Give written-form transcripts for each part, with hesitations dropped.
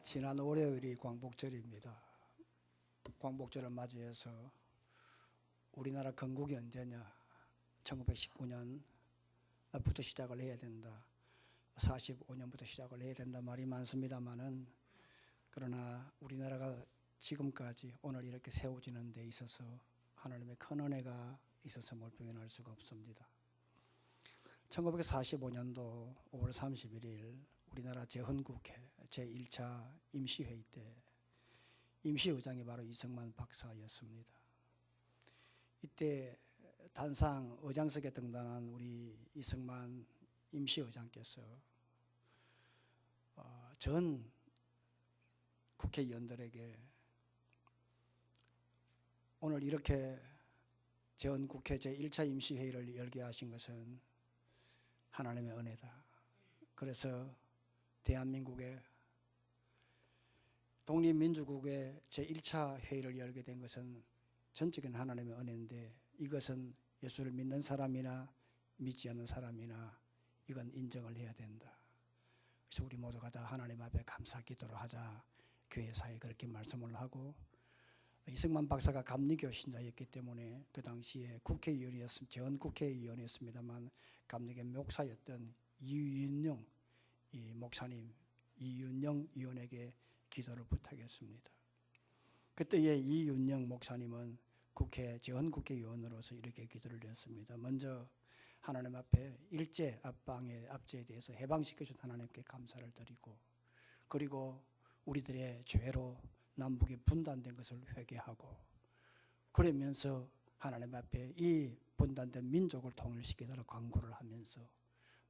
지난 월요일이 광복절입니다. 광복절을 맞이해서 우리나라 건국이 언제냐? 1919년부터 시작을 해야 된다. 45년부터 시작을 해야 된다 말이 많습니다만은, 그러나 우리나라가 지금까지 오늘 이렇게 세워지는 데 있어서 하나님의 큰 은혜가 있었음을 부인할 수가 없습니다. 1945년도 5월 31일 우리나라 재헌국회 제1차 임시회의 때 임시의장이 바로 이승만 박사였습니다. 이때 단상 의장석에 등단한 우리 이승만 임시의장께서 전 국회의원들에게 오늘 이렇게 재헌국회 제1차 임시회의를 열게 하신 것은 하나님의 은혜다. 그래서 대한민국의 독립민주국의 제1차 회의를 열게 된 것은 전적인 하나님의 은혜인데, 이것은 예수를 믿는 사람이나 믿지 않는 사람이나 이건 인정을 해야 된다. 그래서 우리 모두가 다 하나님 앞에 감사 기도를 하자, 교회사에 그렇게 말씀을 하고, 이승만 박사가 감리교 신자였기 때문에 그 당시에 국회의원이었습니다. 재헌국회의원이었습니다만 감리교 목사였던 이윤영 목사님, 이윤영 의원에게 기도를 부탁했습니다. 그때의 이윤영 목사님은 재헌국회의원으로서 이렇게 기도를 드렸습니다. 먼저 하나님 앞에 일제 압방의 압제에 대해서 해방시켜준 하나님께 감사를 드리고, 그리고 우리들의 죄로 남북이 분단된 것을 회개하고, 그러면서 하나님 앞에 이 분단된 민족을 통일시키도록 간구를 하면서,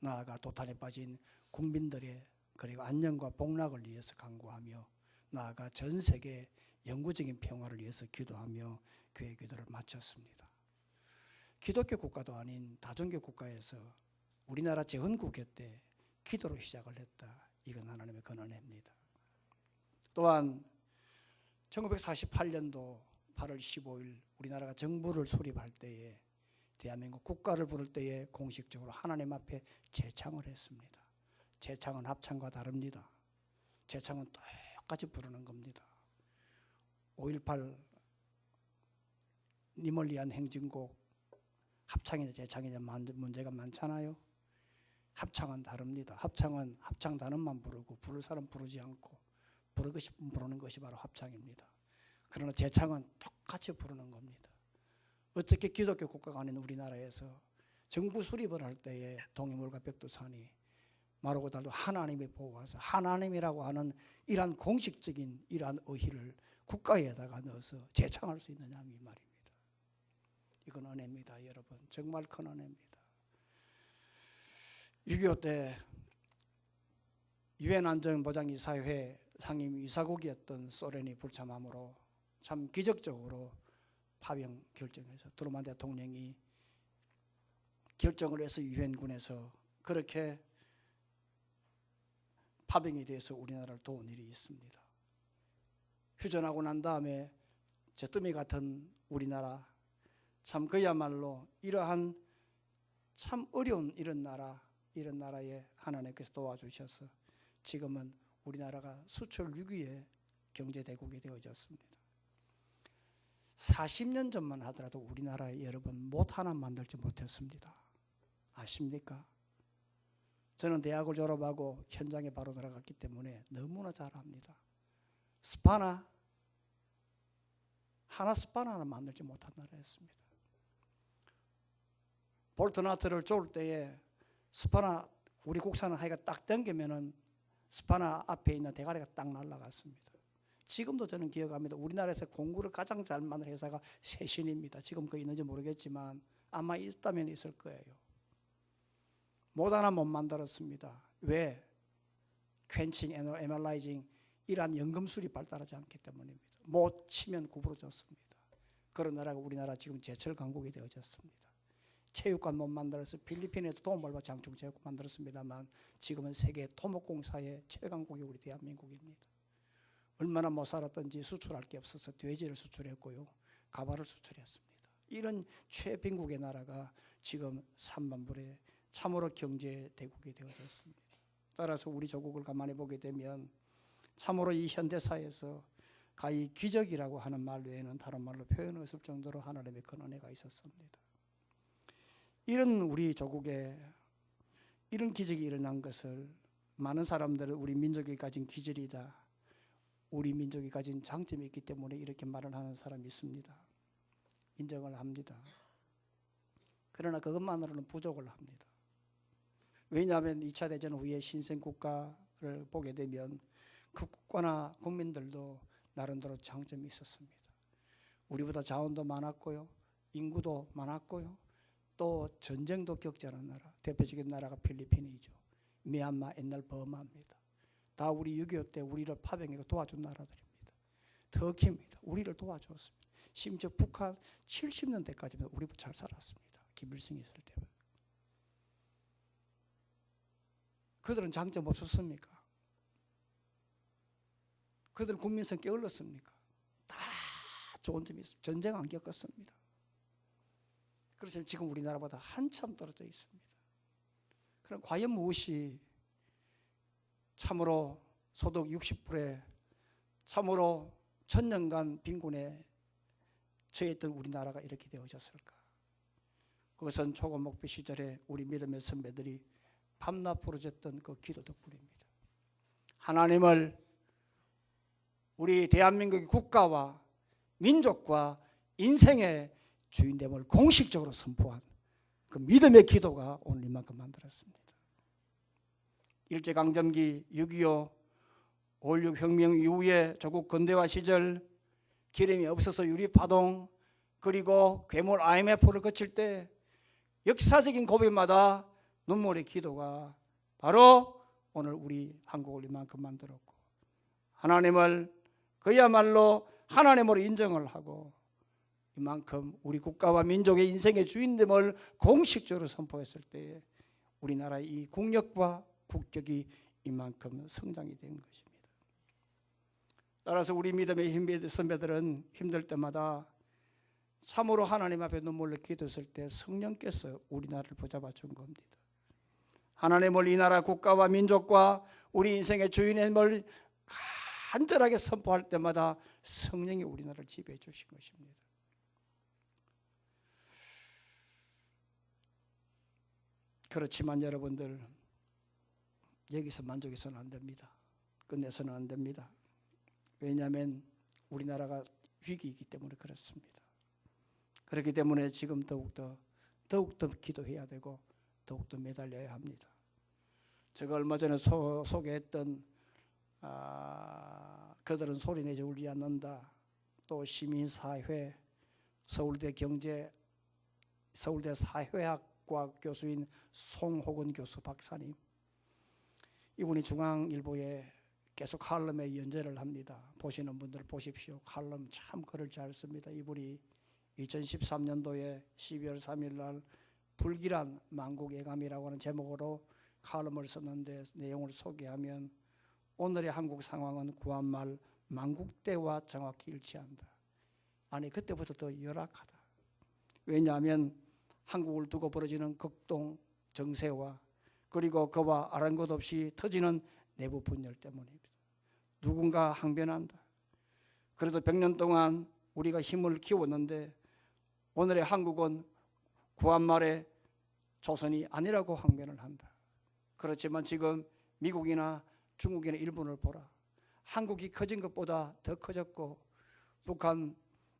나아가 도탄에 빠진 국민들의 그리고 안녕과 복락을 위해서 간구하며, 나아가 전 세계 영구적인 평화를 위해서 기도하며 교회 기도를 마쳤습니다. 기독교 국가도 아닌 다종교 국가에서 우리나라 재헌국회 때 기도로 시작을 했다. 이건 하나님의 큰 은혜입니다. 또한 1948년도 8월 15일 우리나라가 정부를 수립할 때에, 대한민국 국가를 부를 때에 공식적으로 하나님 앞에 제창을 했습니다. 제창은 합창과 다릅니다. 제창은 똑같이 부르는 겁니다. 5.18 님을 위한 행진곡, 합창이냐 제창이냐 문제가 많잖아요. 합창은 다릅니다. 합창은 합창 단음만 부르고 부를 사람 부르지 않고 부르고 싶으면 부르는 것이 바로 합창입니다. 그러나 제창은 똑같이 부르는 겁니다. 어떻게 기독교 국가가 아닌 우리나라에서 정부 수립을 할 때에 동해물과 백두산이 마르고 닳도 하나님이 보호하사 하나님이라고 하는 이러한 공식적인 이러한 의의를 국가에다가 넣어서 제창할 수 있느냐 이 말입니다. 이건 은혜입니다, 여러분. 정말 큰 은혜입니다. 6.25 때 유엔 안전보장이사회 상임이사국이었던 소련이 불참함으로 참 기적적으로 파병 결정해서 트루만 대통령이 결정을 해서 유엔군에서 그렇게 파병이 돼서 우리나라를 도운 일이 있습니다. 휴전하고 난 다음에 잿더미 같은 우리나라, 참 그야말로 이러한 참 어려운 이런 나라에 하나님께서 도와주셔서 지금은 우리나라가 수출 6위의 경제대국이 되어졌습니다. 40년 전만 하더라도 우리나라에 여러분 못 하나 만들지 못했습니다. 아십니까? 저는 대학을 졸업하고 현장에 바로 들어갔기 때문에 너무나 잘 압니다. 스파나 하나 만들지 못한 나라였습니다. 볼트나트를 쪼을 때에 스파나 우리 국산은 하기가 딱 당기면은 스파나 앞에 있는 대가리가 딱 날아갔습니다. 지금도 저는 기억합니다. 우리나라에서 공구를 가장 잘 만든 회사가 세신입니다. 지금 그거 있는지 모르겠지만 아마 있다면 있을 거예요. 못 하나 못 만들었습니다. 왜? 퀸칭, 에널라이징 이러한 연금술이 발달하지 않기 때문입니다. 못 치면 구부러졌습니다. 그런 나라가 우리나라 지금 제철 강국이 되어졌습니다. 체육관 못 만들어서 필리핀에도 도움을 받아 장충체육관 만들었습니다만 지금은 세계 토목공사의 최강국이 우리 대한민국입니다. 얼마나 못 살았던지 수출할 게 없어서 돼지를 수출했고요, 가발을 수출했습니다. 이런 최빈국의 나라가 지금 3만 불의 참으로 경제 대국이 되어졌습니다. 따라서 우리 조국을 가만히 보게 되면 참으로 이 현대사에서 가히 기적이라고 하는 말 외에는 다른 말로 표현할 수 없을 정도로 하나님의 큰 은혜가 있었습니다. 이런 우리 조국에 이런 기적이 일어난 것을 많은 사람들은 우리 민족이 가진 기질이다, 우리 민족이 가진 장점이 있기 때문에 이렇게 말을 하는 사람이 있습니다. 인정을 합니다. 그러나 그것만으로는 부족을 합니다. 왜냐하면 2차 대전 후에 신생 국가를 보게 되면 그 국가나 국민들도 나름대로 장점이 있었습니다. 우리보다 자원도 많았고요, 인구도 많았고요, 또 전쟁도 겪지 않은 나라, 대표적인 나라가 필리핀이죠. 미얀마, 옛날 버마입니다. 다 우리 6.25 때 우리를 파병하고 도와준 나라들입니다. 터키입니다. 우리를 도와줬습니다. 심지어 북한 70년대까지는 우리보다 잘 살았습니다. 김일성이 있을 때는. 그들은 장점 없었습니까? 그들은 국민성 게을렀습니까? 다 좋은 점이 있습니다. 전쟁 안 겪었습니다. 그래서 지금 우리나라보다 한참 떨어져 있습니다. 그럼 과연 무엇이 참으로 소득 60%에 참으로 1000년간 빈곤에 처했던 우리나라가 이렇게 되어졌을까? 그것은 초고 목표 시절에 우리 믿음의 선배들이 밤낮 부르짖던 그 기도 덕분입니다. 하나님을 우리 대한민국의 국가와 민족과 인생의 주인됨을 공식적으로 선포한 그 믿음의 기도가 오늘 이만큼 만들었습니다. 일제강점기, 6.25, 5.16 혁명 이후에 조국 근대화 시절 기름이 없어서 유리파동, 그리고 괴물 IMF를 거칠 때 역사적인 고비마다 눈물의 기도가 바로 오늘 우리 한국을 이만큼 만들었고, 하나님을 그야말로 하나님으로 인정을 하고 이만큼 우리 국가와 민족의 인생의 주인됨을 공식적으로 선포했을 때에 우리나라의 이 국력과 국격이 이만큼 성장이 된 것입니다. 따라서 우리 믿음의 선배들은 힘들 때마다 참으로 하나님 앞에 눈물로 기도했을 때 성령께서 우리나라를 붙잡아 준 겁니다. 하나님을 이 나라 국가와 민족과 우리 인생의 주인임을 간절하게 선포할 때마다 성령이 우리나라를 지배해 주신 것입니다. 그렇지만 여러분들, 여기서 만족해서는 안 됩니다. 끝내서는 안 됩니다. 왜냐하면 우리나라가 위기이기 때문에 그렇습니다. 그렇기 때문에 지금 더욱더 기도해야 되고 더욱더 매달려야 합니다. 제가 얼마 전에 소개했던 그들은 소리내지 울지 않는다, 또 시민사회, 서울대 사회학과 교수인 송호근 교수 박사님, 이분이 중앙일보에 계속 칼럼에 연재를 합니다. 보시는 분들 보십시오. 칼럼 참 글을 잘 씁니다. 이분이 2013년도에 12월 3일 날 불길한 만국예감이라고 하는 제목으로 칼럼을 썼는데, 내용을 소개하면 오늘의 한국 상황은 구한말 만국대와 정확히 일치한다. 아니, 그때부터 더 열악하다. 왜냐하면 한국을 두고 벌어지는 극동 정세와 그리고 그와 아랑곳 없이 터지는 내부 분열 때문입니다. 누군가 항변한다. 그래도 100년 동안 우리가 힘을 키웠는데 오늘의 한국은 구한말의 조선이 아니라고 항변을 한다. 그렇지만 지금 미국이나 중국이나 일본을 보라. 한국이 커진 것보다 더 커졌고 북한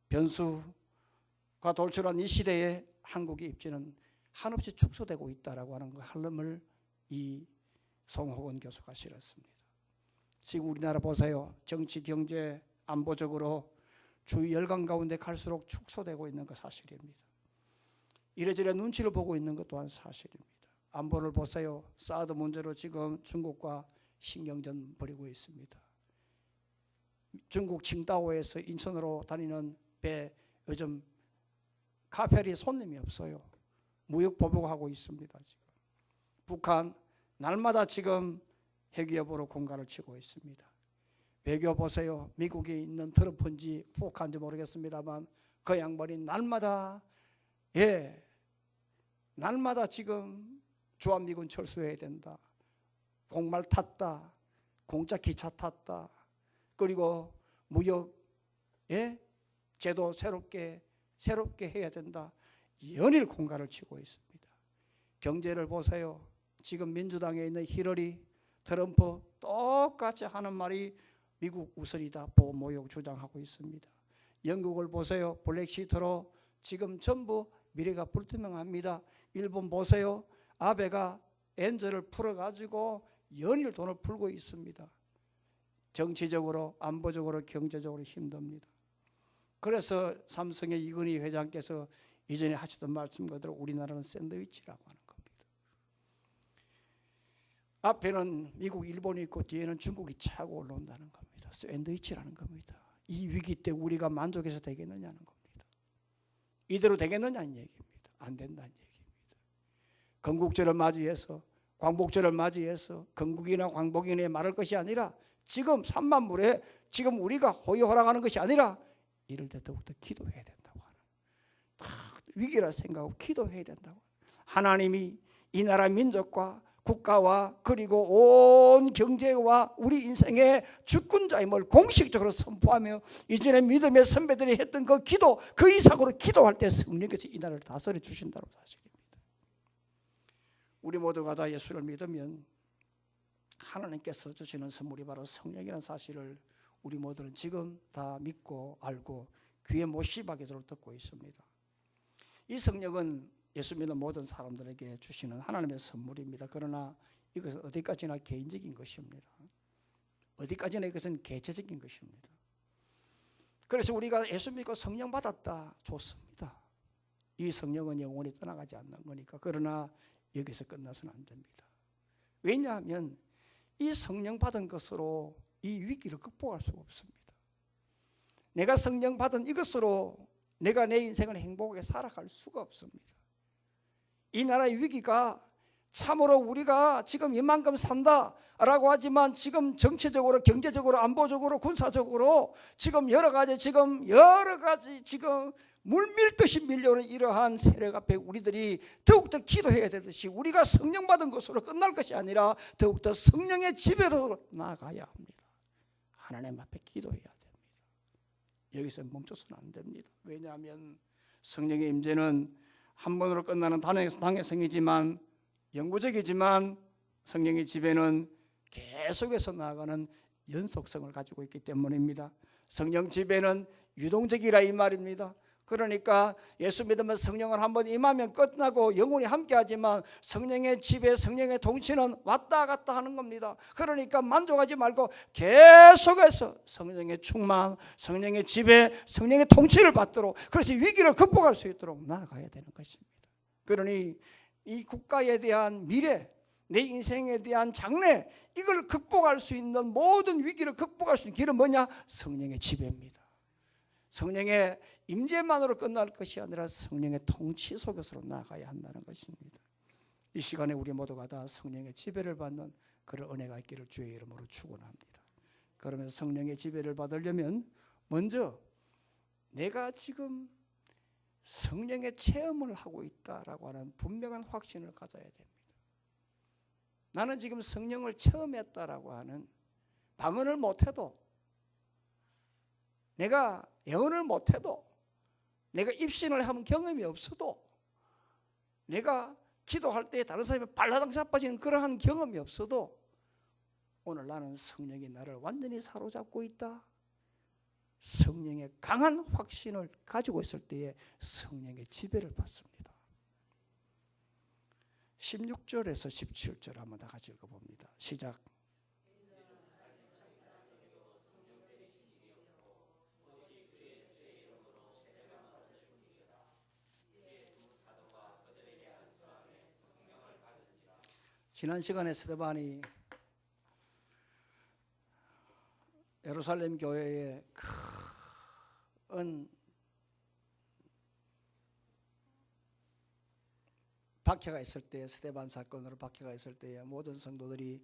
변수가 돌출한 이 시대에 한국의 입지는 한없이 축소되고 있다라고 하는 칼럼을 이 송호근 교수가 실었습니다. 지금 우리나라 보세요. 정치, 경제, 안보적으로 주위 열강 가운데 갈수록 축소되고 있는 것 사실입니다. 이래저래 눈치를 보고 있는 것 또한 사실입니다. 안보를 보세요. 사드 문제로 지금 중국과 신경전 벌이고 있습니다. 중국 칭다오에서 인천으로 다니는 배 요즘 카페리 손님이 없어요. 무역 보복하고 있습니다. 지금 북한 날마다 지금 핵위협으로 공갈을 치고 있습니다. 외교 보세요. 미국에 있는 트럼프인지 포크한지 모르겠습니다만 그 양반이 날마다 지금 주한미군 철수해야 된다, 공말 탔다, 공짜 기차 탔다, 그리고 무역 제도 새롭게 해야 된다. 연일 공갈을 치고 있습니다. 경제를 보세요. 지금 민주당에 있는 히러리, 트럼프 똑같이 하는 말이 미국 우선이다. 보호무역 주장하고 있습니다. 영국을 보세요. 블랙시트로 지금 전부 미래가 불투명합니다. 일본 보세요. 아베가 엔저를 풀어가지고 연일 돈을 풀고 있습니다. 정치적으로, 안보적으로, 경제적으로 힘듭니다. 그래서 삼성의 이건희 회장께서 이전에 하시던 말씀 그대로 우리나라는 샌드위치라고 하는 겁니다. 앞에는 미국, 일본이 있고 뒤에는 중국이 차고 올라온다는 겁니다. 샌드위치라는 겁니다. 이 위기 때 우리가 만족해서 되겠느냐는 겁니다. 이대로 되겠느냐는 얘기입니다. 안 된다는 얘기입니다. 건국절을 맞이해서, 광복절을 맞이해서 건국이나 광복이나 말할 것이 아니라 지금 3만 불에 지금 우리가 호의호락하는 것이 아니라 이럴 때 더욱더 기도해야 된다고 하는, 다 위기라 생각하고 기도해야 된다고. 하나님이 이 나라 민족과 국가와 그리고 온 경제와 우리 인생의 주권자임을 공식적으로 선포하며 이전에 믿음의 선배들이 했던 그 기도, 그 이상으로 기도할 때 성령께서 이 나라를 다스려 주신다는 사실입니다. 우리 모두가 다 예수를 믿으면 하나님께서 주시는 선물이 바로 성령이라는 사실을 우리 모두는 지금 다 믿고 알고 귀에 못 씹하게도록 듣고 있습니다. 이 성령은 예수 믿는 모든 사람들에게 주시는 하나님의 선물입니다. 그러나 이것은 어디까지나 개인적인 것입니다. 어디까지나 이것은 개체적인 것입니다. 그래서 우리가 예수 믿고 성령 받았다, 좋습니다. 이 성령은 영원히 떠나가지 않는 거니까. 그러나 여기서 끝나서는 안 됩니다. 왜냐하면 이 성령 받은 것으로 이 위기를 극복할 수가 없습니다. 내가 성령 받은 이것으로 내가 내 인생을 행복하게 살아갈 수가 없습니다. 이 나라의 위기가 참으로 우리가 지금 이만큼 산다라고 하지만 지금 정치적으로, 경제적으로, 안보적으로, 군사적으로 지금 여러 가지 지금 물밀듯이 밀려오는 이러한 세력 앞에 우리들이 더욱더 기도해야 되듯이 우리가 성령 받은 것으로 끝날 것이 아니라 더욱더 성령의 지배로 나아가야 합니다. 하나님 앞에 기도해야 됩니다. 여기서 멈춰서는 안 됩니다. 왜냐하면 성령의 임재는 한 번으로 끝나는 당회성이지만 영구적이지만 성령의 지배는 계속해서 나아가는 연속성을 가지고 있기 때문입니다. 성령 지배는 유동적이라 이 말입니다. 그러니까 예수 믿으면 성령을 한번 임하면 끝나고 영원히 함께하지만 성령의 지배, 성령의 통치는 왔다 갔다 하는 겁니다. 그러니까 만족하지 말고 계속해서 성령의 충만, 성령의 지배, 성령의 통치를 받도록, 그래서 위기를 극복할 수 있도록 나아가야 되는 것입니다. 그러니 이 국가에 대한 미래, 내 인생에 대한 장래, 이걸 극복할 수 있는, 모든 위기를 극복할 수 있는 길은 뭐냐? 성령의 지배입니다. 성령의 임재만으로 끝날 것이 아니라 성령의 통치 속에서 나아가야 한다는 것입니다. 이 시간에 우리 모두가 다 성령의 지배를 받는 그런 은혜가 있기를 주의 이름으로 축원합니다. 그러면서 성령의 지배를 받으려면 먼저 내가 지금 성령의 체험을 하고 있다라고 하는 분명한 확신을 가져야 됩니다. 나는 지금 성령을 체험했다라고 하는, 방언을 못해도, 내가 예언을 못해도, 내가 입신을 한 경험이 없어도, 내가 기도할 때 다른 사람이 발라당 자빠지는 그러한 경험이 없어도 오늘 나는 성령이 나를 완전히 사로잡고 있다, 성령의 강한 확신을 가지고 있을 때에 성령의 지배를 받습니다. 16절에서 17절 한번 다 같이 읽어봅니다. 시작. 지난 시간에 스데반이 예루살렘 교회에 큰 박해가 있을 때, 스데반 사건으로 박해가 있을 때에 모든 성도들이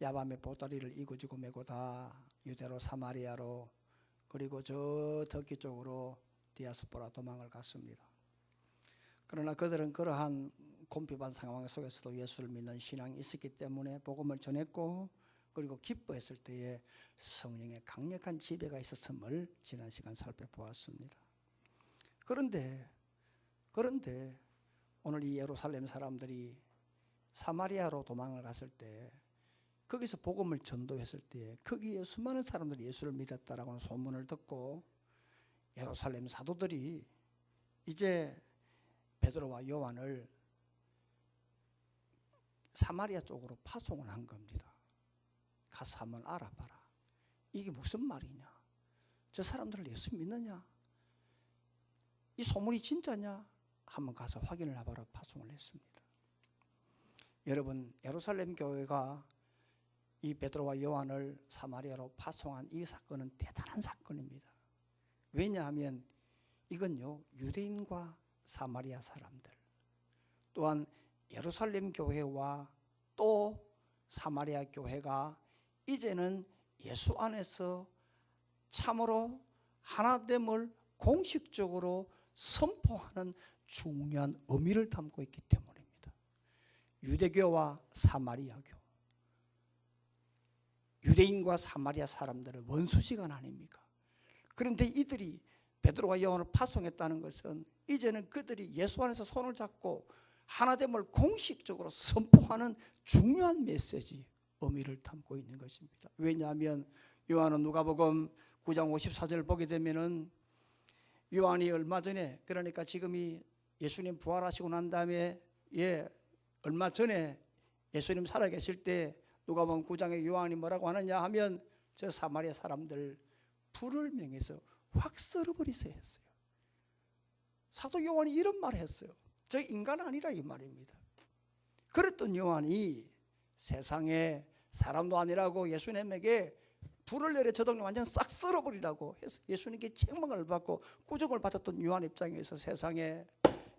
야밤에 보따리를 이고지고 메고 다 유대로, 사마리아로, 그리고 저 터키 쪽으로 디아스포라 도망을 갔습니다. 그러나 그들은 그러한 곤핍한 상황 속에서도 예수를 믿는 신앙이 있었기 때문에 복음을 전했고, 그리고 기뻐했을 때에 성령의 강력한 지배가 있었음을 지난 시간 살펴보았습니다. 그런데 오늘 이 예루살렘 사람들이 사마리아로 도망을 갔을 때, 거기서 복음을 전도했을 때 거기에 수많은 사람들이 예수를 믿었다라고 하는 소문을 듣고 예루살렘 사도들이 이제 베드로와 요한을 사마리아 쪽으로 파송을 한 겁니다. 가서 한번 알아봐라. 이게 무슨 말이냐? 저 사람들 예수 믿느냐? 이 소문이 진짜냐? 한번 가서 확인을 해봐라 파송을 했습니다. 여러분, 예루살렘 교회가 이 베드로와 요한을 사마리아로 파송한 이 사건은 대단한 사건입니다. 왜냐하면 이건요, 유대인과 사마리아 사람들, 또한 예루살렘 교회와 또 사마리아 교회가 이제는 예수 안에서 참으로 하나됨을 공식적으로 선포하는 중요한 의미를 담고 있기 때문입니다. 유대교와 사마리아교, 유대인과 사마리아 사람들은 원수지간 아닙니까? 그런데 이들이 베드로와 요한을 파송했다는 것은 이제는 그들이 예수 안에서 손을 잡고 하나됨을 공식적으로 선포하는 중요한 메시지, 의미를 담고 있는 것입니다. 왜냐하면 요한은 누가복음 9장 54절을 보게 되면은 요한이 얼마 전에, 그러니까 지금이 예수님 부활하시고 난 다음에 얼마 전에 예수님 살아계실 때 누가복음 9장에 요한이 뭐라고 하느냐 하면 저 사마리아 사람들 불을 명해서 확 썰어버리세요 했어요. 사도 요한이 이런 말을 했어요. 저 인간 아니라 이 말입니다. 그랬던 요한이 세상에 사람도 아니라고 예수님에게 불을 내려 저 동네 완전 싹 썰어버리라고 해서 예수님께 책망을 받고 꾸중을 받았던 요한 입장에서 세상에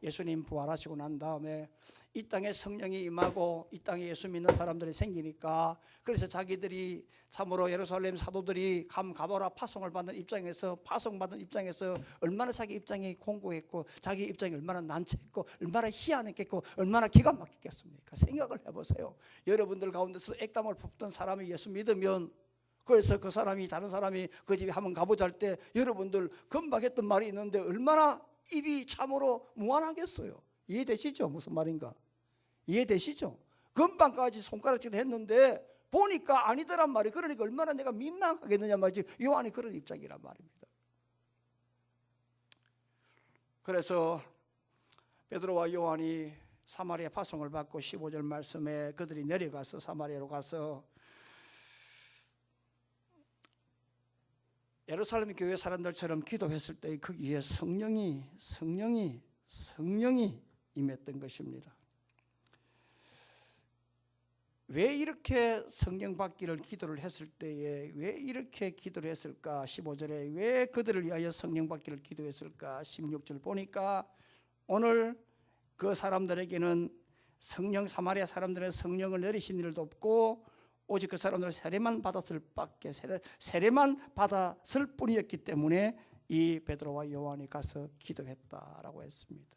예수님 부활하시고 난 다음에 이 땅에 성령이 임하고 이 땅에 예수 믿는 사람들이 생기니까, 그래서 자기들이 참으로 예루살렘 사도들이 가보라 파송을 받는 입장에서, 파송받은 입장에서 얼마나 자기 입장이 공고했고 자기 입장이 얼마나 난처했고 얼마나 희한했겠고 얼마나 기가 막혔겠습니까? 생각을 해보세요. 여러분들 가운데서 액담을 뽑던 사람이 예수 믿으면, 그래서 그 사람이 다른 사람이 그 집에 한번 가보자 할 때 여러분들 금방 했던 말이 있는데 얼마나 입이 참으로 무한하겠어요. 이해되시죠? 무슨 말인가? 이해되시죠? 금방까지 손가락질 했는데 보니까 아니더란 말이. 그러니까 얼마나 내가 민망하겠느냐 말이지. 요한이 그런 입장이란 말입니다. 그래서 베드로와 요한이 사마리아 파송을 받고 15절 말씀에 그들이 내려가서 사마리아로 가서 예루살렘 교회 사람들처럼 기도했을 때 거기에 성령이 임했던 것입니다. 왜 이렇게 성령 받기를 기도를 했을 때에 왜 이렇게 기도를 했을까? 15절에 왜 그들을 위하여 성령 받기를 기도했을까? 16절 보니까 오늘 그 사람들에게는 성령, 사마리아 사람들의 성령을 내리신 일도 없고 오직 그 사람들은 세례만 받았을 뿐이었기 때문에 이 베드로와 요한이 가서 기도했다라고 했습니다.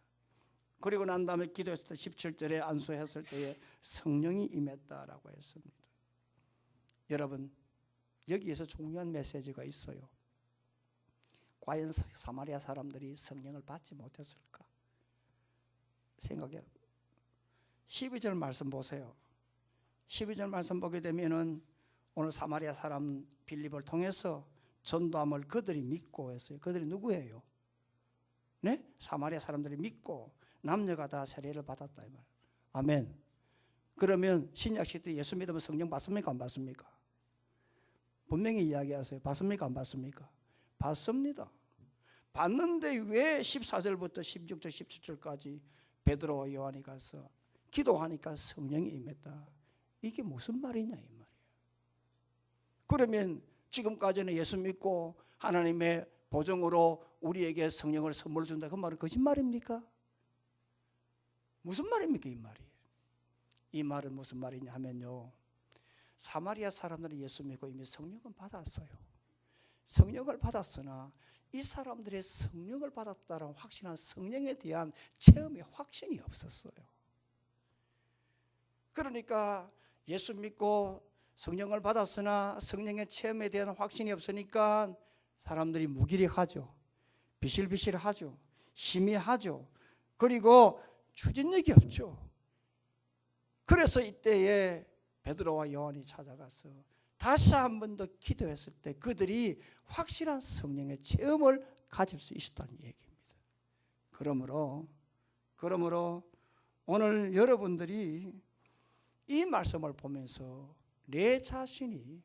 그리고 난 다음에 기도했을 때 17절에 안수했을 때에 성령이 임했다라고 했습니다. 여러분, 여기에서 중요한 메시지가 있어요. 과연 사마리아 사람들이 성령을 받지 못했을까? 생각해요. 12절 말씀 보세요. 12절 말씀 보게 되면은 오늘 사마리아 사람 빌립을 통해서 전도함을 그들이 믿고 했어요. 그들이 누구예요? 네? 사마리아 사람들이 믿고 남녀가 다 세례를 받았다 이 말. 아멘. 그러면 신약 시대 예수 믿으면 성령 받습니까? 안 받습니까? 분명히 이야기하세요. 받습니까? 안 받습니까? 받습니다. 받는데 왜 14절부터 16절 17절까지 베드로와 요한이 가서 기도하니까 성령이 임했다. 이게 무슨 말이냐 이 말이에요. 그러면 지금까지는 예수 믿고 하나님의 보정으로 우리에게 성령을 선물로 준다, 그 말은 거짓말입니까? 무슨 말입니까 이 말이? 이 말은 무슨 말이냐 하면요, 사마리아 사람들이 예수 믿고 이미 성령을 받았어요. 성령을 받았으나 이 사람들의 성령을 받았다는 확신한 성령에 대한 체험의 확신이 없었어요. 그러니까 예수 믿고 성령을 받았으나 성령의 체험에 대한 확신이 없으니까 사람들이 무기력하죠. 비실비실하죠. 희미하죠. 그리고 추진력이 없죠. 그래서 이때에 베드로와 요한이 찾아가서 다시 한 번 더 기도했을 때 그들이 확실한 성령의 체험을 가질 수 있었다는 얘기입니다. 그러므로 오늘 여러분들이 이 말씀을 보면서 내 자신이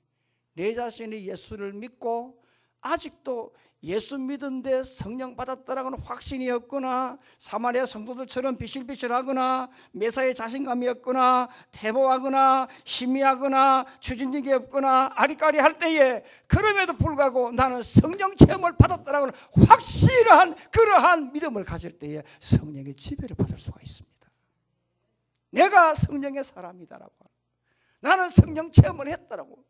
예수를 믿고 아직도 예수 믿은데 성령 받았다라고는 확신이 없거나 사마리아 성도들처럼 비실비실하거나 매사에 자신감이 없거나 태보하거나 희미하거나 추진력이 없거나 아리까리할 때에 그럼에도 불구하고 나는 성령 체험을 받았다라고는 확실한 그러한 믿음을 가질 때에 성령의 지배를 받을 수가 있습니다. 내가 성령의 사람이다라고 나는 성령 체험을 했다라고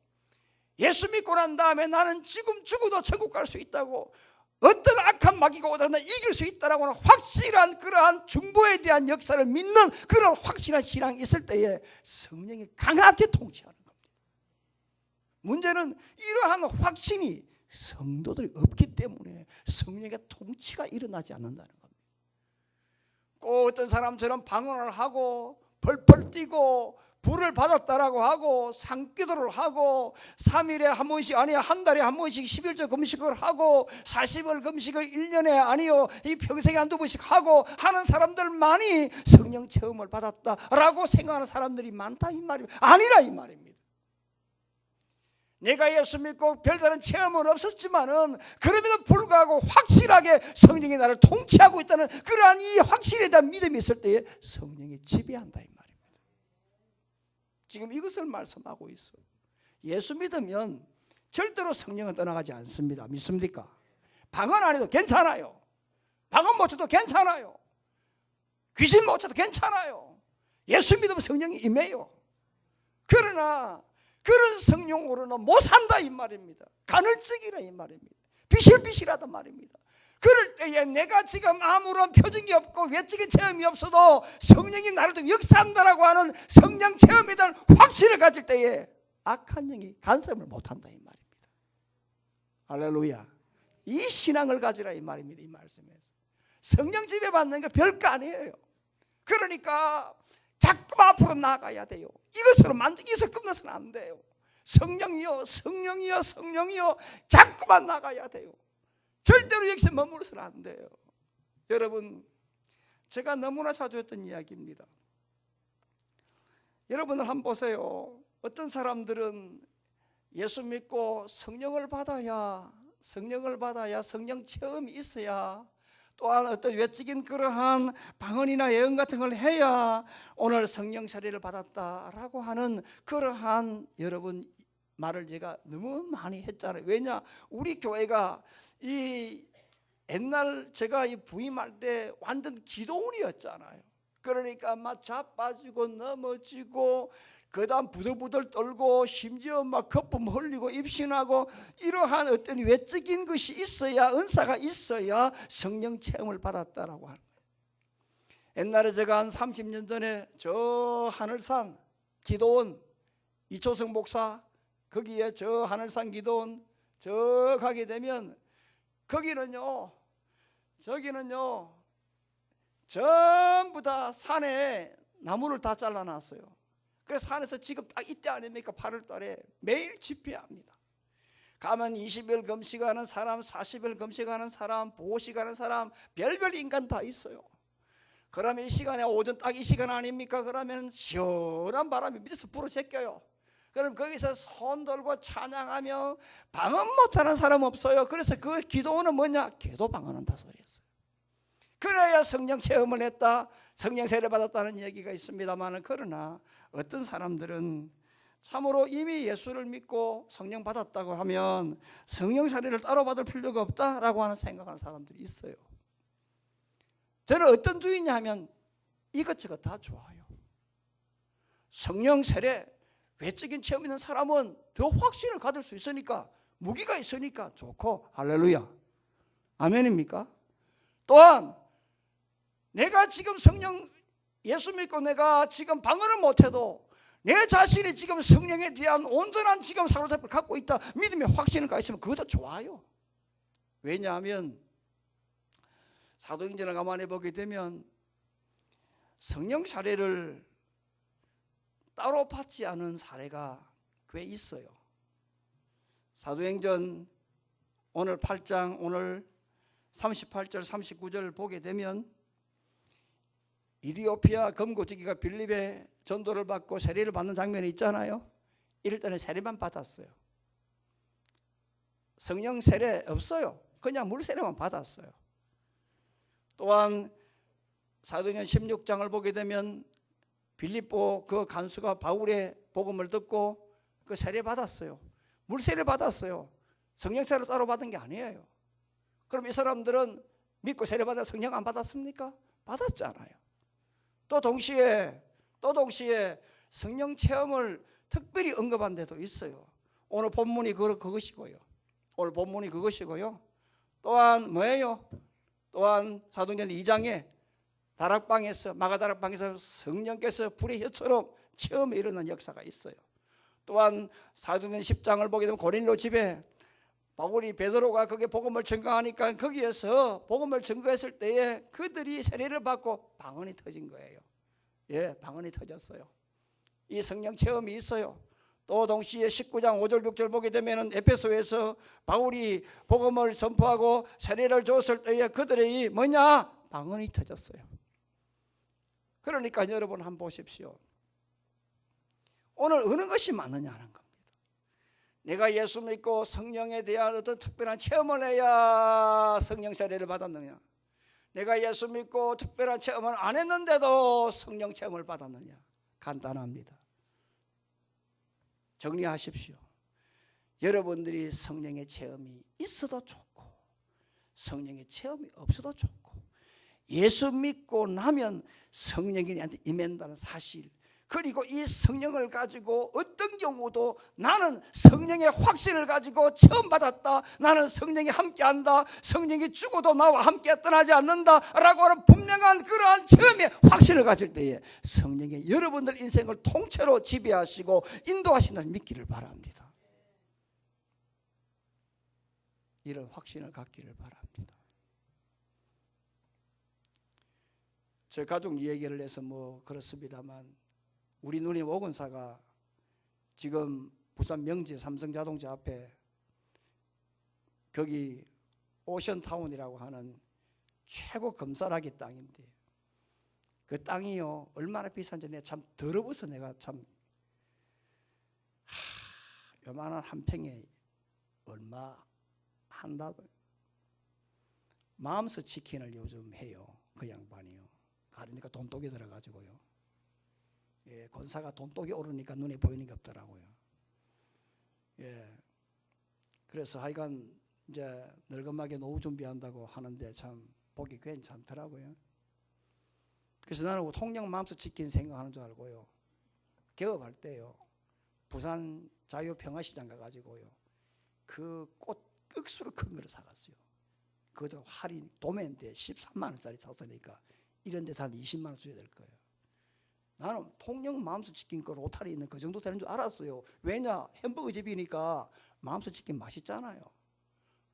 예수 믿고 난 다음에 나는 지금 죽어도 천국 갈 수 있다고 어떤 악한 마귀가 오더라도 이길 수 있다라고 하는 확실한 그러한 중보에 대한 역사를 믿는 그런 확실한 신앙이 있을 때에 성령이 강하게 통치하는 겁니다. 문제는 이러한 확신이 성도들이 없기 때문에 성령의 통치가 일어나지 않는다는 겁니다. 꼭 어떤 사람처럼 방언을 하고 펄펄 뛰고 불을 받았다라고 하고 상기도를 하고 3일에 한 번씩 아니야 한 달에 한 번씩 11조 금식을 하고 40일 금식을 1년에 아니요 이 평생에 한두 번씩 하고 하는 사람들만이 성령 체험을 받았다라고 생각하는 사람들이 많다 이 말입니다. 아니라 이 말입니다. 내가 예수 믿고 별다른 체험은 없었지만은 그럼에도 불구하고 확실하게 성령이 나를 통치하고 있다는 그러한 이 확실에 대한 믿음이 있을 때에 성령이 지배한다 이 말입니다. 지금 이것을 말씀하고 있어요. 예수 믿으면 절대로 성령은 떠나가지 않습니다. 믿습니까? 방언 안 해도 괜찮아요. 방언 못 해도 괜찮아요. 귀신 못 해도 괜찮아요. 예수 믿으면 성령이 임해요. 그러나 그런 성령으로는 못 산다 이 말입니다. 간헐적이라 이 말입니다. 비실비실하단 말입니다. 그럴 때에 내가 지금 아무런 표징이 없고 외적인 체험이 없어도 성령이 나를 통해 역사한다라고 하는 성령 체험에 대한 확신을 가질 때에 악한 영이 간섭을 못한다 이 말입니다. 할렐루야. 이 신앙을 가지라 이 말입니다. 이 말씀에서 성령 지배받는 게 별거 아니에요. 그러니까 자꾸 앞으로 나가야 돼요. 이것으로 만족해서 끝나서는 안 돼요. 성령이요 성령이요 성령이요 자꾸만 나가야 돼요. 절대로 여기서 머물러서는 안 돼요. 여러분 제가 너무나 자주 했던 이야기입니다. 여러분들 한번 보세요. 어떤 사람들은 예수 믿고 성령을 받아야 성령 체험이 있어야 또한 어떤 외적인 그러한 방언이나 예언 같은 걸 해야 오늘 성령 세례를 받았다라고 하는 그러한 여러분 말을 제가 너무 많이 했잖아요. 왜냐? 우리 교회가 이 옛날 제가 이 부임할 때 완전 기도원이었잖아요. 그러니까 막 자빠지고 넘어지고 그 다음 부들부들 떨고 심지어 막 거품 흘리고 입신하고 이러한 어떤 외적인 것이 있어야 은사가 있어야 성령 체험을 받았다라고 하는 거예요. 옛날에 제가 한 30년 전에 저 하늘산 기도원 이초성 목사 거기에 저 하늘산 기도원 저 가게 되면 거기는요 저기는요 전부 다 산에 나무를 다 잘라놨어요. 그래서 산에서 지금 딱 이때 아닙니까? 8월 달에 매일 집회합니다. 가면 20일 금식하는 사람, 40일 금식하는 사람, 보호식하는 사람, 별별 인간 다 있어요. 그러면 이 시간에 오전 딱 이 시간 아닙니까? 그러면 시원한 바람이 밑에서 불어 제껴요. 그럼 거기서 손 들고 찬양하며 방언 못하는 사람 없어요. 그래서 그 기도는 뭐냐? 기도 방언한다 소리였어요. 그래야 성령 체험을 했다, 성령 세례 받았다는 얘기가 있습니다만, 그러나 어떤 사람들은 참으로 이미 예수를 믿고 성령 받았다고 하면 성령 세례를 따로 받을 필요가 없다라고 하는 생각하는 사람들이 있어요. 저는 어떤 주의냐 하면 이것저것 다 좋아요. 성령 세례 외적인 체험 있는 사람은 더 확신을 가질 수 있으니까, 무기가 있으니까 좋고, 할렐루야, 아멘입니까? 또한 내가 지금 성령 예수 믿고 내가 지금 방언을 못해도 내 자신이 지금 성령에 대한 온전한 지금 사로잡을 갖고 있다, 믿음의 확신을 갖고 있으면 그것도 좋아요. 왜냐하면 사도행전을 가만히 보게 되면 성령 사례를 따로 받지 않은 사례가 꽤 있어요. 사도행전 오늘 8장 오늘 38절 39절을 보게 되면 이디오피아 검고지기가 빌립의 전도를 받고 세례를 받는 장면이 있잖아요. 이럴 때는 세례만 받았어요. 성령 세례 없어요. 그냥 물 세례만 받았어요. 또한 사도행전 16장을 보게 되면 빌립보 그 간수가 바울의 복음을 듣고 그 세례 받았어요. 물 세례 받았어요. 성령 세례를 따로 받은 게 아니에요. 그럼 이 사람들은 믿고 세례 받아 성령 안 받았습니까? 받았잖아요. 또 동시에 성령 체험을 특별히 언급한 데도 있어요. 오늘 본문이 그것이고요. 또한 뭐예요? 또한 사도행전 2장에 다락방에서 마가다락방에서 성령께서 불의 혀처럼 처음에 일어난 역사가 있어요. 또한 사도행전 10장을 보게 되면 고린도 집에 바울이 베드로가 거기에 복음을 증거하니까 거기에서 복음을 증거했을 때에 그들이 세례를 받고 방언이 터진 거예요. 예, 방언이 터졌어요. 이 성령 체험이 있어요. 또 동시에 19장 5절 6절 보게 되면 에베소에서 바울이 복음을 선포하고 세례를 줬을 때에 그들의 뭐냐? 방언이 터졌어요. 그러니까 여러분 한번 보십시오. 오늘 어느 것이 많느냐는 겁니다. 내가 예수 믿고 성령에 대한 어떤 특별한 체험을 해야 성령 세례를 받았느냐, 내가 예수 믿고 특별한 체험을 안 했는데도 성령 체험을 받았느냐. 간단합니다. 정리하십시오. 여러분들이 성령의 체험이 있어도 좋고 성령의 체험이 없어도 좋고 예수 믿고 나면 성령이 나한테 임한다는 사실, 그리고 이 성령을 가지고 어떤 경우도 나는 성령의 확신을 가지고 처음 받았다, 나는 성령이 함께한다, 성령이 죽어도 나와 함께 떠나지 않는다라고 하는 분명한 그러한 체험의 확신을 가질 때에 성령이 여러분들 인생을 통째로 지배하시고 인도하신다는 믿기를 바랍니다. 이런 확신을 갖기를 바랍니다. 제 가족 얘기를 해서 뭐 그렇습니다만 우리 누님 오건사가 지금 부산 명지 삼성자동차 앞에 거기 오션타운이라고 하는 최고 금싸라기 땅인데 그 땅이요 얼마나 비싼지 내가 참 더러워서 내가 참 요만한 한 평에 얼마 한다. 마음스 치킨을 요즘 해요. 그 양반이요. 가리니까 돈독이 들어가지고요. 예, 권사가 돈독이 오르니까 눈에 보이는 게 없더라고요. 예, 그래서 하여간 이제 늙음하게 노후 준비한다고 하는데 참 보기 괜찮더라고요. 그래서 나는 통영 마음스 치킨 생각하는 줄 알고요. 개업할 때요. 부산 자유평화시장 가가지고요. 그 꽃 억수로 큰 거를 사갔어요. 그것도 할인 도매인데 13만 원짜리 샀으니까 이런 데서 한 20만 원 줘야 될 거예요. 나는 통영 마음스 치킨 거 로타리 있는 그 정도 되는 줄 알았어요. 왜냐? 햄버거 집이니까 마음스 치킨 맛있잖아요.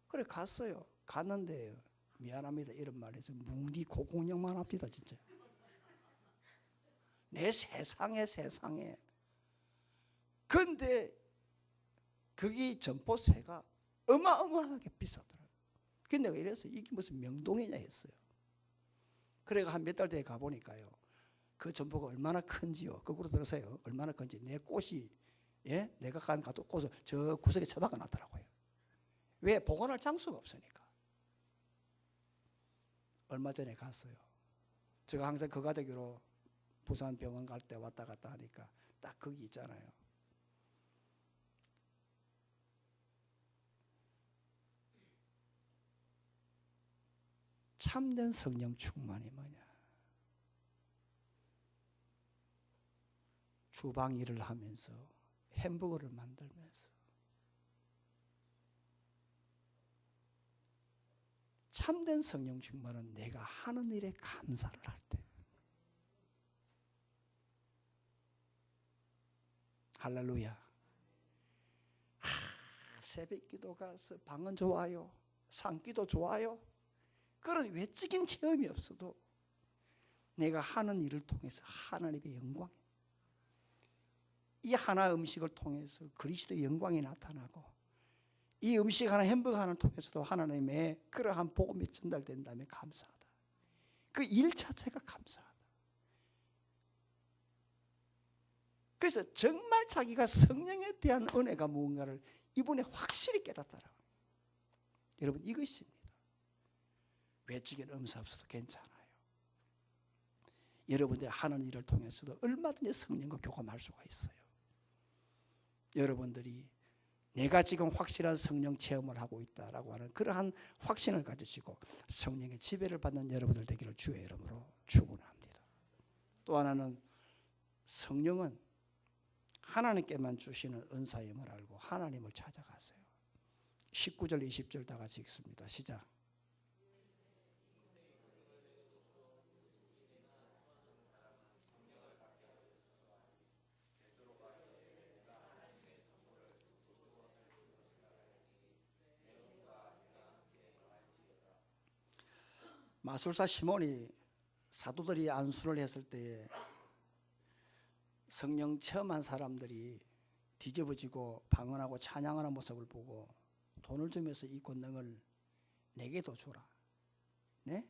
그래 갔어요. 갔는데 미안합니다 이런 말해서 뭉디 고공력만 합니다 진짜. 내 세상에. 근데 거기 점포세가 어마어마하게 비싸더라고요. 그래서 내가 이래서 이게 무슨 명동이냐 했어요. 그래가 한 몇 달 뒤에 가보니까요. 그 점포가 얼마나 큰지요. 거꾸로 들으세요. 얼마나 큰지. 내 꽃이, 예? 내가 간 꽃을 저 구석에 처박아 놨더라고요. 왜? 보관할 장소가 없으니까. 얼마 전에 갔어요. 제가 항상 그 가덕으로 부산 병원 갈 때 왔다 갔다 하니까 딱 거기 있잖아요. 참된 성령 충만이 뭐냐? 주방 일을 하면서 햄버거를 만들면서 참된 성령 충만은 내가 하는 일에 감사를 할 때, 할렐루야. 새벽기도 가서 방은 좋아요, 산기도 좋아요. 그런 외적인 체험이 없어도 내가 하는 일을 통해서 하나님의 영광, 이 하나 음식을 통해서 그리스도의 영광이 나타나고, 이 음식 하나, 햄버거 하나를 통해서도 하나님의 그러한 복음이 전달된다면 감사하다. 그 일 자체가 감사하다. 그래서 정말 자기가 성령에 대한 은혜가 무언가를 이번에 확실히 깨닫더라고요. 여러분, 이것입니다. 외적인 음사 없어도 괜찮아요. 여러분들이 하는 일을 통해서도 얼마든지 성령과 교감할 수가 있어요. 여러분들이 내가 지금 확실한 성령 체험을 하고 있다라고 하는 그러한 확신을 가지시고 성령의 지배를 받는 여러분들 되기를 주의 이름으로 축원합니다. 또 하나는, 성령은 하나님께만 주시는 은사임을 알고 하나님을 찾아가세요. 19절 20절 다 같이 읽습니다. 시작. 마술사 시몬이 사도들이 안수를 했을 때 성령 체험한 사람들이 뒤집어지고 방언하고 찬양하는 모습을 보고 돈을 주면서 이 권능을 내게도 주라. 네?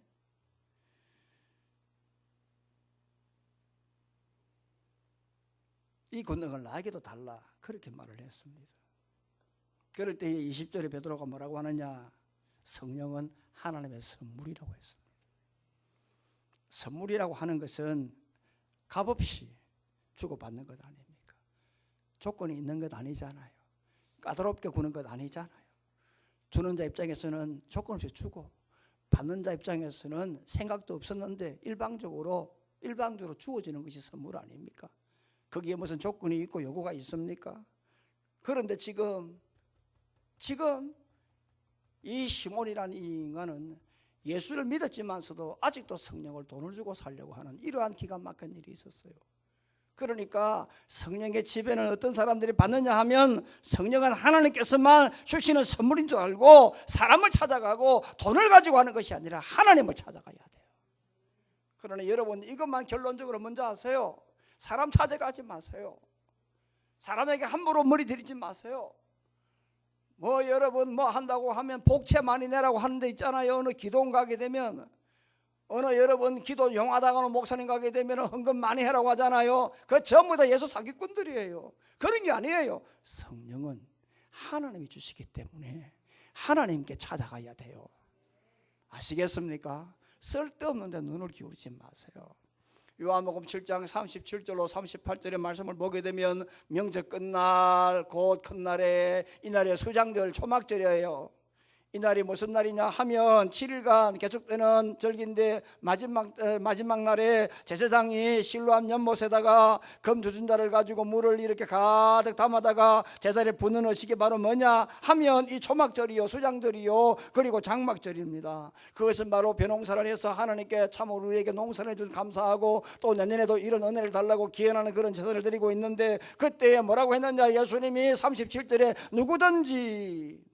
이 권능을 나에게도 달라. 그렇게 말을 했습니다. 그럴 때 20절에 베드로가 뭐라고 하느냐? 성령은 하나님의 선물이라고 했습니다. 선물이라고 하는 것은 값없이 주고받는 것 아닙니까? 조건이 있는 것 아니잖아요. 까다롭게 구는 것 아니잖아요. 주는 자 입장에서는 조건 없이 주고, 받는 자 입장에서는 생각도 없었는데 일방적으로 주어지는 것이 선물 아닙니까? 거기에 무슨 조건이 있고 요구가 있습니까? 그런데 지금 이 시몬이라는 이 인간은 예수를 믿었지만서도 아직도 성령을 돈을 주고 살려고 하는 이러한 기가 막힌 일이 있었어요. 그러니까 성령의 지배는 어떤 사람들이 받느냐 하면, 성령은 하나님께서만 주시는 선물인 줄 알고 사람을 찾아가고 돈을 가지고 하는 것이 아니라 하나님을 찾아가야 돼요. 그러나 여러분, 이것만 결론적으로 먼저 아세요. 사람 찾아가지 마세요. 사람에게 함부로 머리 들이지 마세요. 여러분 한다고 하면 복채 많이 내라고 하는 데 있잖아요. 어느 기도원 가게 되면, 여러분 기도 용하다가는 목사님 가게 되면 헌금 많이 해라고 하잖아요. 그거 전부 다 예수 사기꾼들이에요. 그런 게 아니에요. 성령은 하나님이 주시기 때문에 하나님께 찾아가야 돼요. 아시겠습니까? 쓸데없는 데 눈을 기울이지 마세요. 요한복음 7장 37절로 38절의 말씀을 보게 되면, 명절 끝날 곧 큰 날에, 이날의 수장절 초막절이에요. 이날이 무슨 날이냐 하면 7일간 계속되는 절기인데, 마지막 날에 제사장이 실로암 연못에다가 금두준다를 가지고 물을 이렇게 가득 담아다가 제단에 붓는 의식이 바로 뭐냐 하면 이 초막절이요, 수장절이요, 그리고 장막절입니다. 그것은 바로 벼농사를 해서 하나님께 참으로 우리에게 농사를 해주셔서 감사하고, 또 내년에도 이런 은혜를 달라고 기원하는 그런 제사를 드리고 있는데, 그때 뭐라고 했느냐? 예수님이 37절에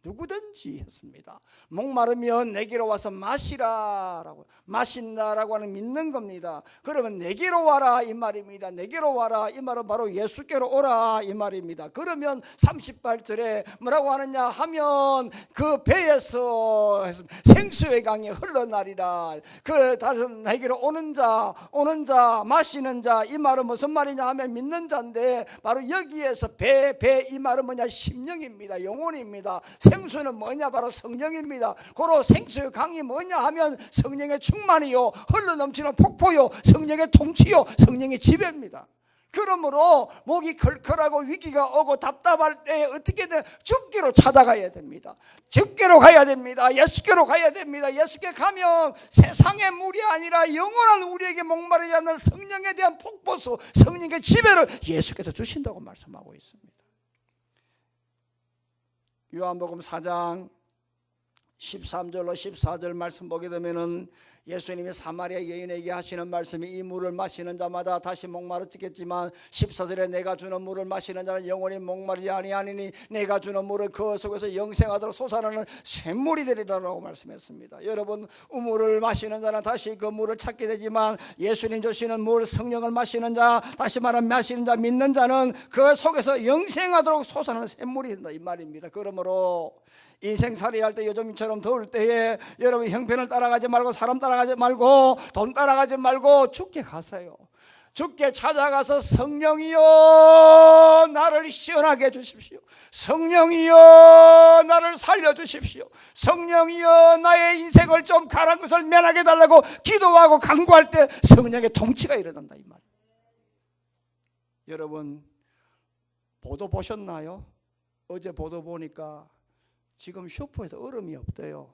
누구든지 했습니다. 목마르면 내게로 와서 마시라라고, 마신다라고 하는 믿는 겁니다. 그러면 내게로 와라 이 말입니다. 내게로 와라 이 말은 바로 예수께로 오라 이 말입니다. 그러면 38절에 뭐라고 하느냐 하면, 그 배에서 생수의 강이 흘러나리라. 그 다시 내게로 오는 자 마시는 자, 이 말은 무슨 말이냐 하면 믿는 자인데, 바로 여기에서 배 이 말은 뭐냐? 심령입니다. 영혼입니다. 생수는 뭐냐? 바로 성령입니다. 고로 생수의 강이 뭐냐 하면 성령의 충만이요, 흘러넘치는 폭포요, 성령의 통치요, 성령의 지배입니다. 그러므로 목이 컬컬하고 위기가 오고 답답할 때 어떻게든 주께로 찾아가야 됩니다. 주께로 가야 됩니다. 예수께로 가야 됩니다. 예수께 가면 세상의 물이 아니라 영원한 우리에게 목마르지 않는 성령에 대한 폭포수, 성령의 지배를 예수께서 주신다고 말씀하고 있습니다. 요한복음 4장 13절로 14절 말씀 보게 되면은 예수님이 사마리아 여인에게 하시는 말씀이 이 물을 마시는 자마다 다시 목마르겠지만 14절에 내가 주는 물을 마시는 자는 영원히 목마르지 아니하니니 내가 주는 물은 그 속에서 영생하도록 솟아나는 샘물이 되리라고 말씀했습니다. 여러분, 우물을 마시는 자는 다시 그 물을 찾게 되지만 예수님 주시는 물, 성령을 마시는 자, 다시 말하면 마시는 자, 믿는 자는 그 속에서 영생하도록 솟아나는 샘물이 된다 이 말입니다. 그러므로 인생살이 할 때 요즘처럼 더울 때에 여러분 형편을 따라가지 말고 사람 따라가지 말고 돈 따라가지 말고 주께 가세요. 주께 찾아가서 성령이여 나를 시원하게 해주십시오. 성령이여 나를 살려주십시오. 성령이여 나의 인생을 좀 가란 것을 면하게 해달라고 기도하고 간구할 때 성령의 통치가 일어난다 이 말이에요. 여러분 보도 보셨나요? 어제 보도 보니까 지금 슈퍼에도 얼음이 없대요.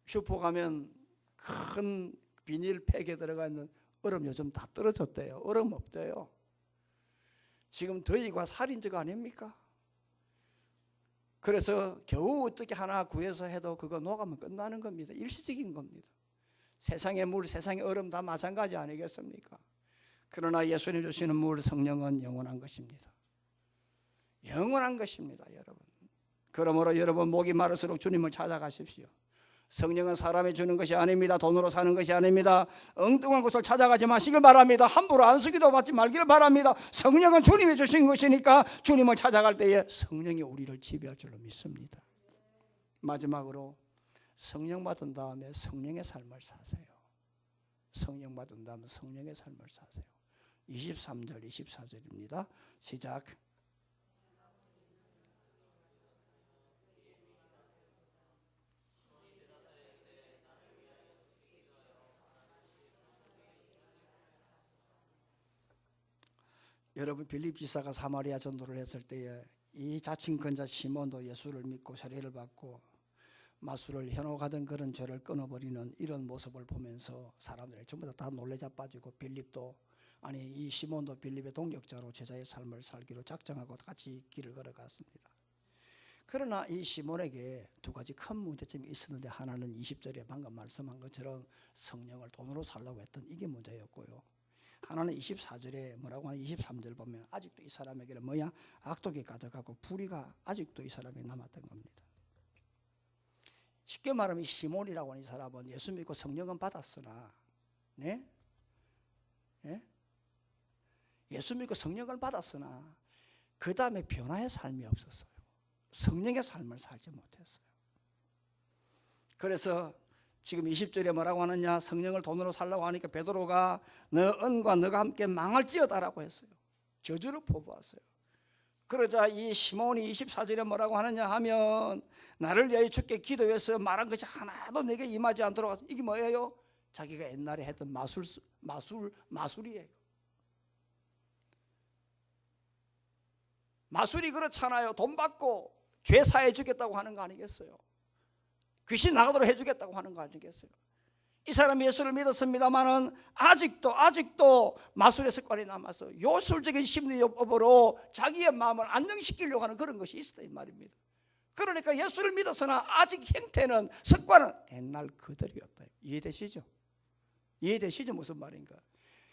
슈퍼 가면 큰 비닐팩에 들어가 있는 얼음 요즘 다 떨어졌대요. 얼음 없대요. 지금 더위가 살인적 아닙니까? 그래서 겨우 어떻게 하나 구해서 해도 그거 녹으면 끝나는 겁니다. 일시적인 겁니다. 세상의 물, 세상의 얼음 다 마찬가지 아니겠습니까? 그러나 예수님 주시는 물, 성령은 영원한 것입니다. 영원한 것입니다, 여러분. 그러므로 여러분 목이 마를수록 주님을 찾아가십시오. 성령은 사람이 주는 것이 아닙니다. 돈으로 사는 것이 아닙니다. 엉뚱한 곳을 찾아가지 마시길 바랍니다. 함부로 안수기도 받지 말기를 바랍니다. 성령은 주님이 주신 것이니까 주님을 찾아갈 때에 성령이 우리를 지배할 줄로 믿습니다. 마지막으로 성령 받은 다음에 성령의 삶을 사세요. 성령 받은 다음에 성령의 삶을 사세요. 23절 24절입니다. 시작. 여러분 빌립 지사가 사마리아 전도를 했을 때에 이 자칭 근자 시몬도 예수를 믿고 세례를 받고 마술을 현혹하던 그런 죄를 끊어버리는 이런 모습을 보면서 사람들이 전부 다 놀래 자빠지고 빌립도 아니 이 시몬도 빌립의 동역자로 제자의 삶을 살기로 작정하고 같이 길을 걸어갔습니다. 그러나 이 시몬에게 두 가지 큰 문제점이 있었는데 하나는 20절에 방금 말씀한 것처럼 성령을 돈으로 살라고 했던 이게 문제였고요. 하나는 24절에 뭐라고 하나 23절 보면 아직도 이 사람에게는 뭐야? 악독이 가득하고 불의가 아직도 이 사람에 남았던 겁니다. 쉽게 말하면 시몬이라고 하는 이 사람은 예수 믿고 성령은 받았으나 네? 네? 예수 믿고 성령을 받았으나 그 다음에 변화의 삶이 없었어요. 성령의 삶을 살지 못했어요. 그래서 지금 20절에 뭐라고 하느냐? 성령을 돈으로 살라고 하니까 베드로가 너 은과 너가 함께 망할지어다라고 했어요. 저주를 퍼부었어요. 그러자 이 시몬이 24절에 뭐라고 하느냐 하면 나를 위하여 주께 기도해서 말한 것이 하나도 내게 임하지 않도록. 이게 뭐예요? 자기가 옛날에 했던 마술이에요. 마술이 그렇잖아요. 돈 받고 죄 사해 주겠다고 하는 거 아니겠어요? 귀신 나가도록 해주겠다고 하는 거 아니겠어요? 이 사람이 예수를 믿었습니다마는 아직도 마술의 습관이 남아서 요술적인 심리업으로 자기의 마음을 안정시키려고 하는 그런 것이 있었다 이 말입니다. 그러니까 예수를 믿었으나 아직 형태는 습관은 옛날 그대로였다. 이해되시죠? 이해되시죠? 무슨 말인가?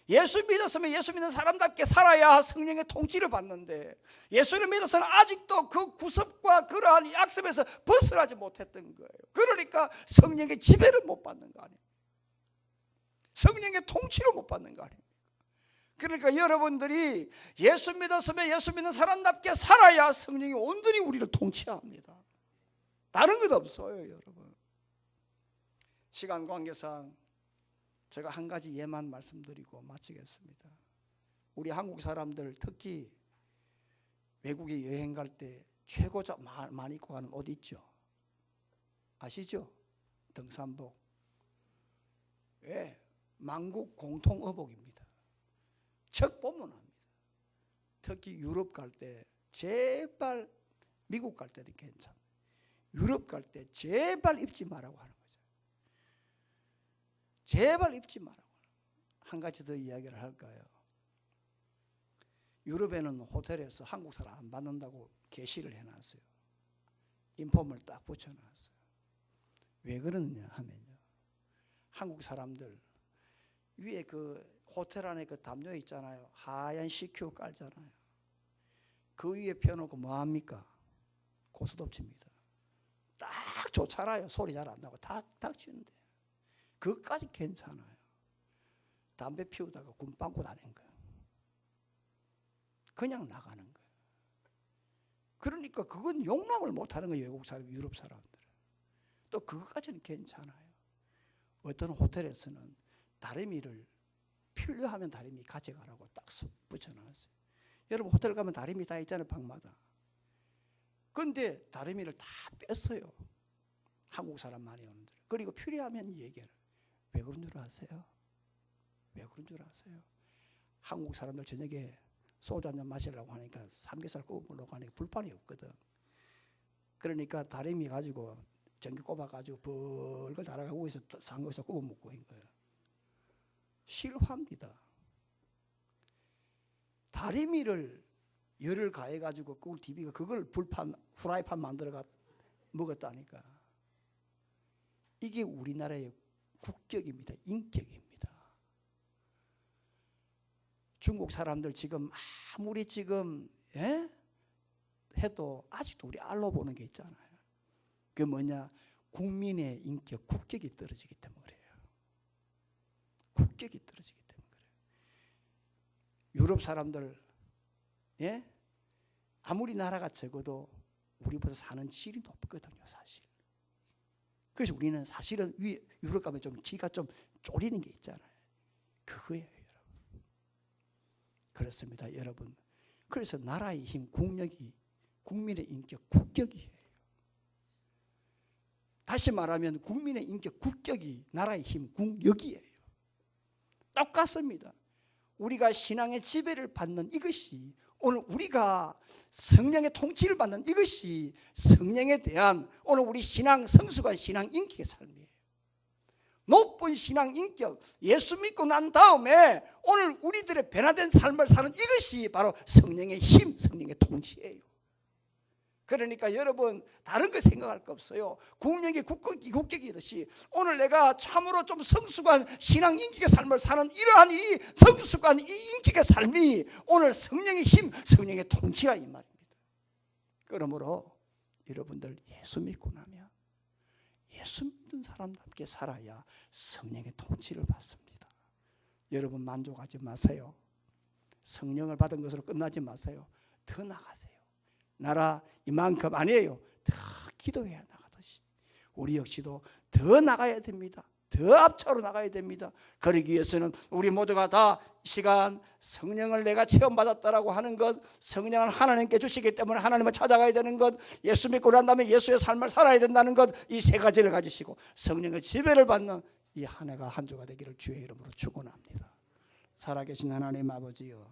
예수 믿었으면 예수 믿는 사람답게 살아야 성령의 통치를 받는데 예수를 믿어서는 아직도 그 구습과 그러한 이 악습에서 벗어나지 못했던 거예요. 그러니까 성령의 지배를 못 받는 거 아니에요. 성령의 통치를 못 받는 거 아닙니까? 그러니까 여러분들이 예수 믿었으면 예수 믿는 사람답게 살아야 성령이 온전히 우리를 통치합니다. 다른 것 없어요, 여러분. 시간 관계상 제가 한 가지 예만 말씀드리고 마치겠습니다. 우리 한국 사람들 특히 외국에 여행 갈 때 최고 많이 입고 가는 옷 있죠? 아시죠? 등산복. 왜? 만국 공통의복입니다. 척 보면 압니다. 특히 유럽 갈 때 제발, 미국 갈 때도 괜찮아요. 유럽 갈 때 제발 입지 말라고 하는 거죠. 제발 입지 말라고. 한 가지 더 이야기를 할까요? 유럽에는 호텔에서 한국 사람 안 받는다고 게시를 해놨어요. 인폼을 딱 붙여놨어요. 왜 그러냐 하면요, 한국 사람들 위에 그 호텔 안에 그 담요 있잖아요. 하얀 CQ 깔잖아요. 그 위에 펴놓고 뭐합니까? 고스톱 칩니다. 딱 좋잖아요. 소리 잘 안 나고 탁탁 치는데 그것까지 괜찮아요. 담배 피우다가 군빵꾸 다닌 거예요. 그냥 나가는 거예요. 그러니까 그건 용납을 못하는 거예요. 외국 사람, 유럽 사람들. 또 그것까지는 괜찮아요. 어떤 호텔에서는 다리미를 필요하면 다리미 가져가라고 딱 붙여놨어요. 여러분 호텔 가면 다리미 다 있잖아요. 방마다. 그런데 다리미를 다 뺐어요. 한국 사람 많이 오는들. 그리고 필요하면 얘기해요. 왜 그런 줄 아세요? 왜 그런 줄 아세요? 한국 사람들 저녁에 소주 한잔 마시려고 하니까 삼겹살 구워 먹으려고 하니까 불판이 없거든. 그러니까 다리미 가지고 전기 꼽아가지고 벌걸 달아가고 있어 삼겹살 구워 먹고 있는 거예요. 실화입니다. 다리미를 열을 가해가지고 그걸 디비가 그걸 불판 후라이팬 만들어가 먹었다니까. 이게 우리나라의 국격입니다. 인격입니다. 중국 사람들 지금 아무리 지금 해도 아직도 우리 알로 보는 게 있잖아요. 그게 뭐냐? 국민의 인격, 국격이 떨어지기 때문에 그래요. 국격이 떨어지기 때문에 그래요. 유럽 사람들 아무리 나라가 적어도 우리보다 사는 질이 높거든요, 사실. 그래서 우리는 사실은 유럽 가면 좀 기가 좀 쪼리는 게 있잖아요. 그거예요, 여러분. 그렇습니다, 여러분. 그래서 나라의 힘, 국력이 국민의 인격, 국격이에요. 다시 말하면 국민의 인격, 국격이 나라의 힘, 국력이에요. 똑같습니다. 우리가 신앙의 지배를 받는 이것이 오늘 우리가 성령의 통치를 받는 이것이 성령에 대한 오늘 우리 신앙 성숙한 신앙 인격의 삶이에요. 높은 신앙 인격, 예수 믿고 난 다음에 오늘 우리들의 변화된 삶을 사는 이것이 바로 성령의 힘, 성령의 통치예요. 그러니까 여러분 다른 거 생각할 거 없어요. 국력이 국격이듯이 오늘 내가 참으로 좀 성숙한 신앙 인격의 삶을 사는 이러한 이 성숙한 이 인격의 삶이 오늘 성령의 힘, 성령의 통치가 이 말입니다. 그러므로 여러분들 예수 믿고 나면 예수 믿는 사람답게 살아야 성령의 통치를 받습니다. 여러분 만족하지 마세요. 성령을 받은 것으로 끝나지 마세요. 더 나가세요. 나라 이만큼 아니에요. 더 기도해야 나가듯이 우리 역시도 더 나가야 됩니다. 더 앞차로 나가야 됩니다. 그러기 위해서는 우리 모두가 다 시간 성령을 내가 체험받았다라고 하는 것, 성령을 하나님께 주시기 때문에 하나님을 찾아가야 되는 것, 예수 믿고 난 다음에 예수의 삶을 살아야 된다는 것, 이 세 가지를 가지시고 성령의 지배를 받는 이 한 해가 한 주가 되기를 주의 이름으로 축원합니다. 살아계신 하나님 아버지여,